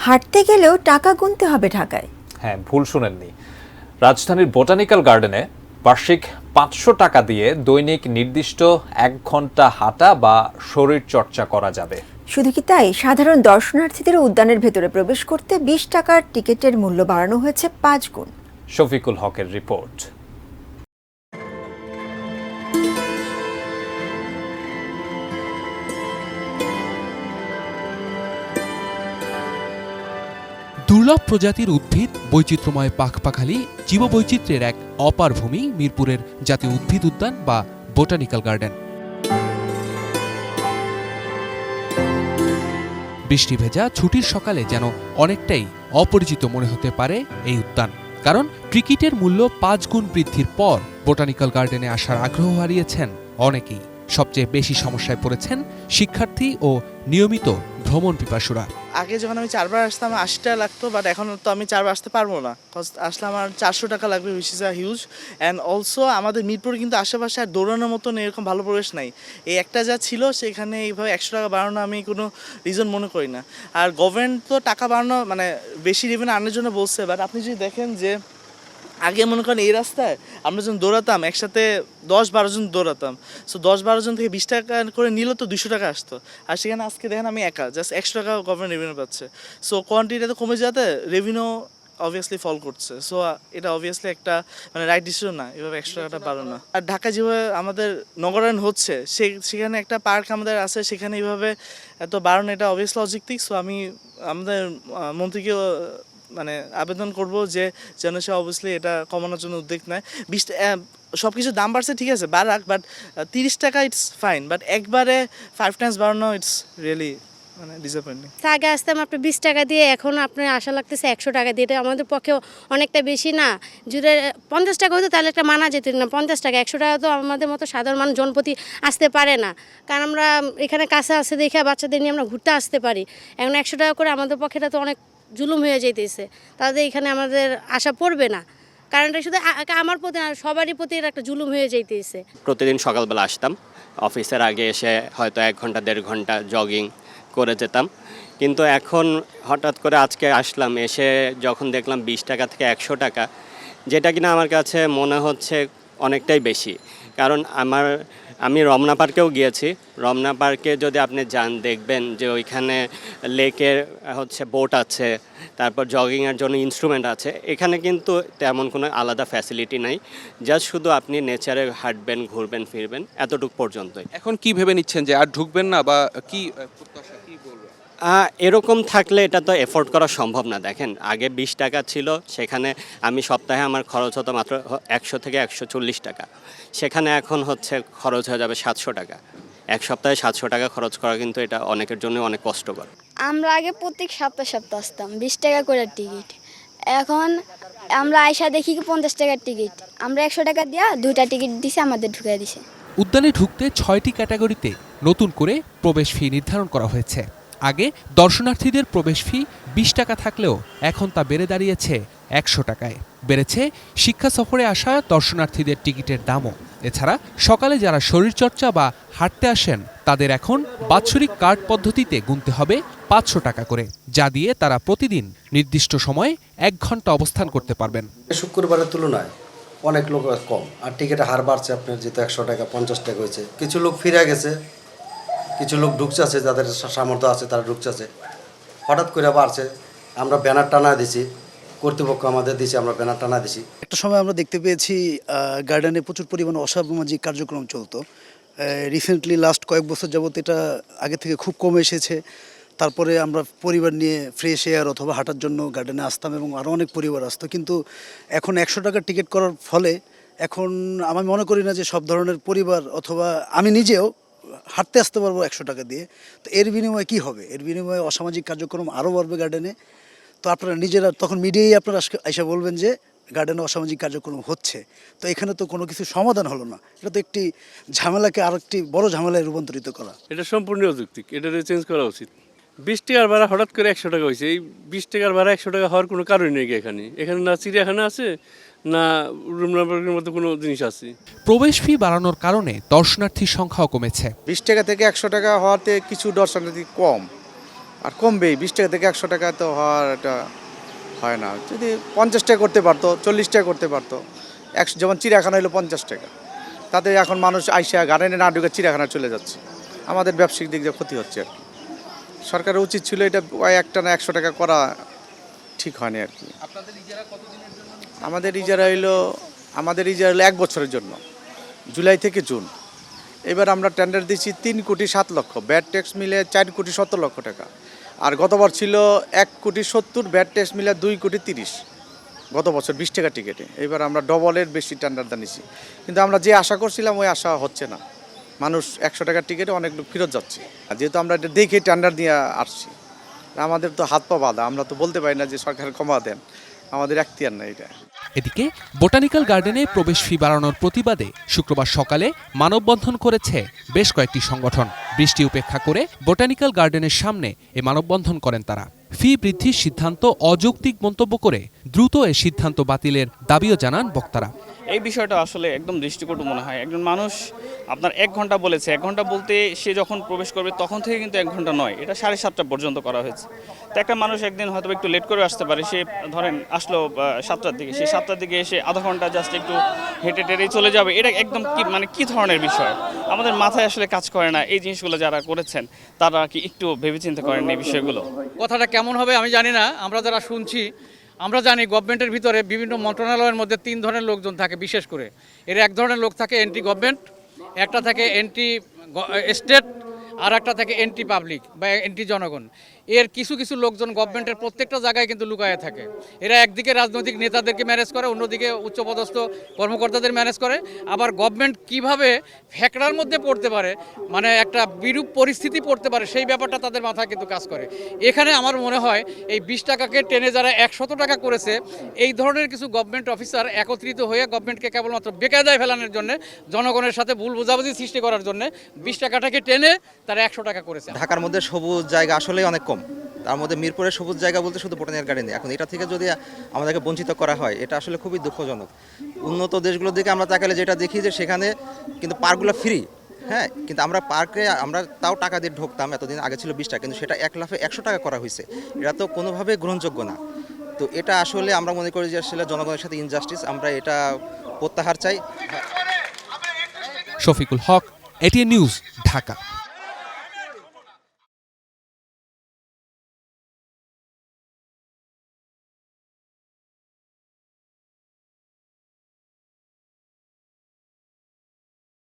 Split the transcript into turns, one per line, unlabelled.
হাঁটতে গেলেও টাকা গুনতে হবে ঢাকায়।
হ্যাঁ, ভুল শুনেননি। রাজধানীর বোটানিক্যাল গার্ডেনে বার্ষিক 500 টাকা দিয়ে দৈনিক নির্দিষ্ট 1 ঘন্টা হাঁটা বা শরীর চর্চা করা যাবে।
শুধু কি তাই, সাধারণ দর্শনার্থীদের উদ্যানের ভেতরে প্রবেশ করতে 20 টাকার টিকিটের মূল্য বাড়ানো হয়েছে 5 গুণ।
শফিকুল হকের রিপোর্ট।
দুর্লভ প্রজাতির উদ্ভিদ, বৈচিত্র্যময় পাখপাখালি, জীববৈচিত্র্যের এক অপার ভূমি মিরপুরের জাতীয় উদ্ভিদ উদ্যান বা বোটানিক্যাল গার্ডেন। বৃষ্টি ভেজা ছুটির সকালে যেন অনেকটাই অপরিচিত মনে হতে পারে এই উদ্যান, কারণ টিকিটের মূল্য 5 গুণ বৃদ্ধির পর বোটানিক্যাল গার্ডেনে আসার আগ্রহ হারিয়েছেন অনেকেই। সবচেয়ে বেশি সমস্যায় পড়েছেন শিক্ষার্থী ও নিয়মিত ভ্রমণ পিপাসুরা।
আগে যখন আমি 4 বার আসতাম 80 টাকা লাগতো, বাট এখন তো আমি 4 বার আসতে পারবো না, কজ আসলে আমার 400 টাকা লাগবে, which is a huge. And also আমাদের মিরপুরে কিন্তু আশেপাশে আর দৌড়ানোর মতন এরকম ভালো পরিবেশ নাই। এই একটা যা ছিল সেখানে এইভাবে 100 টাকা বাড়ানো আমি কোনো রিজন মনে করি না। আর গভর্নমেন্ট তো টাকা বাড়ানো মানে বেশি রেভিনিউ আনার জন্য বলছে, বাট আপনি যদি দেখেন যে আগে মনে করেন এই রাস্তায় আমরা যখন দৌড়াতাম একসাথে 10-12 জন দৌড়াতাম, সো 10-12 জন থেকে 20 টাকা করে নিল তো 200 টাকা আসতো। আর সেখানে আজকে দেখেন আমি একা জাস্ট 100 টাকা গভর্নমেন্ট রেভিনিউ পাচ্ছে। সো কোয়ান্টিটিটা তো কমে যাতে রেভিনিউ অবভিয়াসলি ফল করছে। সো এটা অবভিয়াসলি একটা মানে রাইট ডিসিশন না এভাবে 100 টাকাটা বাড়ানো। আর ঢাকা যেভাবে আমাদের নগরায়ণ হচ্ছে সেখানে একটা পার্ক আমাদের আছে, সেখানে এইভাবে এত বাড়ানো এটা অবভিয়াসলি অযৌক্তিক। সো আমি আমাদের মন্ত্রীকেও মানে আবেদন করব যে যেন সে অবভিয়াসলি এটা কমানোর জন্য উদ্যোগ নেয়। 20 সব কিছুর দাম বাড়ছে ঠিক আছে বাড়াক, বাট 30 টাকা ইটস ফাইন, বাট একবারে 5 টাইমস বাড়ানো ইটস রিয়েলি মানে ডিসঅ্যাপয়েন্টিং।
আগে আসতাম আপনার 20 টাকা দিয়ে, এখন আপনার আশা লাগতেছে 100 টাকা দিয়ে। এটা আমাদের পক্ষে অনেকটা বেশি না? যদি 50 টাকা হতো তাহলে একটা মানা যেত না। 50 টাকা 100 টাকা তো আমাদের মতো সাধারণ মানুষ জনপ্রতি আসতে পারে না, কারণ আমরা এখানে কাছে আসতে দেখে বাচ্চাদের নিয়ে আমরা ঘুরতে আসতে পারি। এখন 100 টাকা করে আমাদের পক্ষে এটা তো অনেক জুলুম হয়ে যেতেছে। তাদের এখানে আমাদের আশা পড়বে না, কারণ এটা শুধু আমার প্রতি না, সবারই প্রতি এটা একটা জুলুম হয়ে যেতেছে।
প্রতিদিন সকালবেলা আসতাম, অফিসের আগে এসে হয়তো 1 ঘন্টা 1.5 ঘন্টা জগিং করে যেতাম, কিন্তু এখন হঠাৎ করে আজকে আসলাম, এসে যখন দেখলাম 20 টাকা থেকে 100 টাকা, যেটা কিনা আমার কাছে মনে হচ্ছে অনেকটাই বেশি। কারণ আমি রমনা পার্কেও গিয়েছি, রমনা পার্কে যদি আপনি যান দেখবেন যে ওইখানে লেকের হচ্ছে বোট আছে, তারপর জগিংয়ের জন্য ইনস্ট্রুমেন্ট আছে। এখানে কিন্তু তেমন কোনো আলাদা ফ্যাসিলিটি নাই, জাস্ট শুধু আপনি নেচারে হাঁটবেন, ঘুরবেন, ফিরবেন, এতটুকু পর্যন্তই।
এখন কি ভেবে নিচ্ছেন যে আর ঢুকবেন না, বা কি প্রত্যাশা, কি বলবেন?
এরকম থাকলে এটা তো এফোর্ড করা সম্ভব না। দেখেন আগে 20 টাকা ছিল, সেখানে আমি সপ্তাহে আমার খরচ হতো মাত্র 100 থেকে 140 টাকা, সেখানে এখন হচ্ছে খরচ হয়ে যাবে 700 টাকা। এক সপ্তাহে 700 টাকা খরচ করা কিন্তু এটা অনেকের জন্য অনেক কষ্টকর।
আমরা আগে প্রত্যেক সপ্তাহ আসতাম 20 টাকা করে টিকিট, এখন আমরা আয়সা দেখি কি 50 টাকার টিকিট, আমরা 100 টাকা দিয়া 2টা টিকিট দিছে, আমাদের ঢুকিয়ে দিছে।
উদ্যানে ঢুকতে 6টি ক্যাটাগরিতে নতুন করে প্রবেশ ফি নির্ধারণ করা হয়েছে। আগে দর্শনার্থীদের প্রবেশ ফি 20 টাকা থাকলেও এখন তা বেড়ে দাঁড়িয়েছে 100 টাকায়। বেড়েছে শিক্ষা সফরে আসা দর্শনার্থীদের টিকিটের দামও। এছাড়া সকালে যারা শরীরচর্চা বা হাঁটতে আসেন তাদের এখন বাৎসরিক কার্ড পদ্ধতিতে গুনতে হবে 500 টাকা করে, যা দিয়ে তারা প্রতিদিন নির্দিষ্ট সময়ে 1 ঘন্টা অবস্থান করতে পারবেন।
শুক্রবারের তুলনায় অনেক লোক কম, আর টিকিটের হার বাড়ছে। আপনার যেহেতু 100 টাকা 50 টাকা হয়েছে, কিছু লোক ফিরে গেছে, কিছু লোক ঢুকছে, যাদের সামর্থ্য আছে তারা ঢুকছে। হঠাৎ করে বাড়ছে, আমরা ব্যানার টানা দিছি, কর্তৃপক্ষ আমাদের দিয়েছে, আমরা ব্যানার টানা দিছি।
একটা সময় আমরা দেখতে পেয়েছি গার্ডেনে প্রচুর পরিমাণে অসামাজিক কার্যক্রম চলতো। রিসেন্টলি লাস্ট কয়েক বছর যাবত এটা আগে থেকে খুব কমে এসেছে। তারপরে আমরা পরিবার নিয়ে ফ্রেশ এয়ার অথবা হাঁটার জন্য গার্ডেনে আসতাম এবং আরও অনেক পরিবার আসতো, কিন্তু এখন 100 টাকার টিকিট করার ফলে এখন আমি মনে করি না যে সব ধরনের পরিবার অথবা আমি নিজেও হাঁটতে আসতে পারবো 100 টাকা দিয়ে। তো এর বিনিময়ে কী হবে? এর বিনিময়ে অসামাজিক কার্যক্রম আরও বাড়বে গার্ডেনে। তো আপনারা নিজেরা তখন মিডিয়ায় আপনারা এসে বলবেন যে গার্ডেনে অসামাজিক কার্যক্রম হচ্ছে। তো এখানে তো কোনো কিছু সমাধান হলো না, এটা তো একটি ঝামেলাকে আর একটি বড় ঝামেলায় রূপান্তরিত করা।
এটা সম্পূর্ণ অযৌক্তিক, এটা চেঞ্জ করা উচিত। 20 টাকার ভাড়া হঠাৎ করে 100 টাকা হয়েছে। এই 20 টাকার ভাড়া 100 টাকা হওয়ার কোনো কারণ নেই। এখানে না চিড়িয়াখানা আছে, না রমনা পার্কের মতো কোনো জিনিস আছে।
প্রবেশ ফি বাড়ানোর কারণে দর্শনার্থীর সংখ্যাও কমেছে।
20 টাকা থেকে 100 টাকা হওয়াতে কিছু দর্শনার্থী কম,
আর কমবেই, 20 টাকা থেকে 100 টাকা তো হওয়ার এটা হয় না। যদি 50 টাকা করতে পারতো, 40 টাকা করতে পারতো, যেমন চিড়িয়াখানা হলো 50 টাকা, তাতে এখন মানুষ আইসা গার্ডেনে না ঢুকে চিড়িয়াখানা চলে যাচ্ছে। আমাদের ব্যবসায়িক দিক দিয়ে ক্ষতি হচ্ছে আর কি। সরকারের উচিত ছিল এটা একটা না 100 টাকা করা ঠিক হয়নি আর কি। আমাদের ইজারা হলো 1 বছরের জন্য, জুলাই থেকে জুন। এবার আমরা টেন্ডার দিয়েছি 3,07,00,000, ব্যাট ট্যাক্স মিলে 4,70,00,000 টাকা। আর গতবার ছিল 1,70,00,000, ব্যাট ট্যাক্স মিলে 2,30,00,000 গত বছর 20 টাকা টিকিটে। এবার আমরা ডবলের বেশি টেন্ডার দিয়েছি, কিন্তু আমরা যে আশা করছিলাম ওই আশা হচ্ছে না। মানুষ 100 টাকার টিকিটে অনেক লোক ফেরত যাচ্ছে। আর যেহেতু আমরা এটা দেখে টেন্ডার দিয়ে আসছি, আমাদের তো হাত পা বাঁধা, আমরা তো বলতে পারি না যে সরকার কমা দেন, আমাদের এখতিয়ার না এটা।
এদিকে বোটানিক্যাল গার্ডেনে প্রবেশ ফি বাড়ানোর প্রতিবাদে শুক্রবার সকালে মানববন্ধন করেছে বেশ কয়েকটি সংগঠন। বৃষ্টি উপেক্ষা করে বোটানিক্যাল গার্ডেনের সামনে এ মানববন্ধন করেন তারা। ফি বৃদ্ধির সিদ্ধান্ত অযৌক্তিক মন্তব্য করে দ্রুত এ সিদ্ধান্ত বাতিলের দাবিও জানান বক্তারা।
এই বিষয়টা আসলে একদম দৃষ্টিকটু মনে হয়। একজন মানুষ আপনার 1 ঘন্টা বলেছে, 1 ঘন্টা বলতে সে যখন প্রবেশ করবে তখন থেকে কিন্তু 1 ঘন্টা নয়, এটা 7:30 পর্যন্ত করা হয়েছে। তো একটা মানুষ একদিন হয়তো একটু লেট করে আসতে পারে, সে ধরেন আসলো 7টার দিকে, সে 7টার দিকে এসে আধা ঘন্টা জাস্ট একটু হেঁটে টেটেই চলে যাবে, এটা একদম কি ধরনের বিষয়? আমাদের মাথায় আসলে কাজ করে না। এই জিনিসগুলো যারা করেছেন তারা কি একটু ভেবেচিন্তে করেন এই বিষয়গুলো?
কথাটা কেমন হবে আমি জানি না, আমরা যারা শুনছি আমরা জানি গভর্নমেন্টের ভিতরে বিভিন্ন মন্ত্রণালয়ের মধ্যে 3 ধরনের লোকজন থাকে। বিশেষ করে এর এক ধরনের লোক থাকে এন্টি গভর্নমেন্ট, একটা থাকে এন্টি স্টেট, আর একটা থাকে এন্টি পাবলিক বা এন্টি জনগণ। এর কিছু কিছু লোকজন গভর্নমেন্টের প্রত্যেকটা জায়গায় কিন্তু লুকায়ে থাকে। এরা একদিকে রাজনৈতিক নেতাদেরকে ম্যানেজ করে, অন্যদিকে উচ্চপদস্থ কর্মকর্তাদের ম্যানেজ করে। আবার গভর্নমেন্ট কিভাবে ফ্যাকড়ার মধ্যে পড়তে পারে, মানে একটা বিরূপ পরিস্থিতি পড়তে পারে, সেই ব্যাপারটা তাদের মাথায় কিন্তু কাজ করে। এখানে আমার মনে হয় এই 20 টাকাকে টেনে যারা 100 টাকা করেছে, এই ধরনের কিছু গভর্নমেন্ট অফিসার একত্রিত হয়ে গভর্নমেন্টকে কেবলমাত্র বেকায়দায় ফেলানোর জন্য, জনগণের সাথে ভুল বোঝাবুঝি সৃষ্টি করার জন্য 20 টাকাটাকে টেনে তারা 100 টাকা করেছে।
ঢাকার মধ্যে সবুজ জায়গা আসলেই অনেক কম, তার মধ্যে মিরপুরের সবুজ জায়গা বলতে শুধু বোটানিক্যাল গার্ডেন। এখন এটা থেকে যদি আমাদেরকে বঞ্চিত করা হয়, এটা আসলে খুবই দুঃখজনক। উন্নত দেশগুলোর দিকে আমরা তাকালে যেটা দেখি যে সেখানে কিন্তু পার্কগুলো ফ্রি, হ্যাঁ, কিন্তু আমরা পার্কে আমরা তাও টাকা দিয়ে ঢুকতাম। এতদিন আগে ছিল 20 টাকা, কিন্তু সেটা 1 লাফে 100 টাকা করা হয়েছে। এটা তো কোনোভাবে গ্রহণযোগ্য না। তো এটা আসলে আমরা মনে করি যে আসলে জনগণের সাথে ইনজাস্টিস, আমরা এটা প্রত্যাহার চাই।
শফিকুল হক, এটিএন নিউজ, ঢাকা।